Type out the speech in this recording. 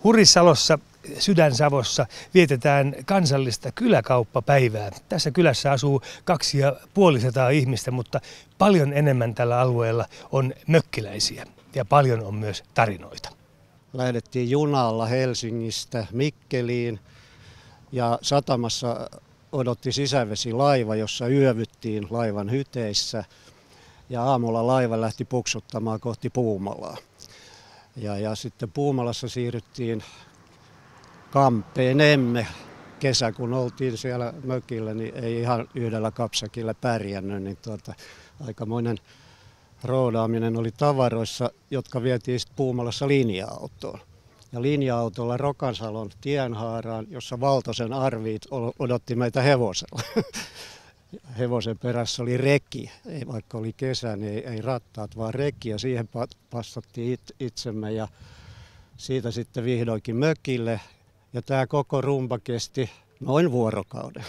Hurisalossa Sydän-Savossa vietetään kansallista kyläkauppapäivää. Tässä kylässä asuu 250 ihmistä, mutta paljon enemmän tällä alueella on mökkiläisiä ja paljon on myös tarinoita. Lähdettiin junalla Helsingistä Mikkeliin ja satamassa odotti sisävesilaiva, jossa yövyttiin laivan hyteissä ja aamulla laiva lähti puksuttamaan kohti Puumalaa. Ja sitten Puumalassa siirryttiin Kampeenemme. Kesä kun oltiin siellä mökillä, niin ei ihan yhdellä kapsakilla pärjännyt, niin aikamoinen roodaaminen oli tavaroissa, jotka vietiin sitten Puumalassa linja-autoon. Ja linja-autolla Rokansalon tienhaaraan, jossa Valtosen Arviit odotti meitä hevosella. Hevosen perässä oli reki, vaikka oli kesä, niin ei rattaat, vaan reki, ja siihen passattiin itsemme ja siitä sitten vihdoinkin mökille. Ja tämä koko rumba kesti noin vuorokauden.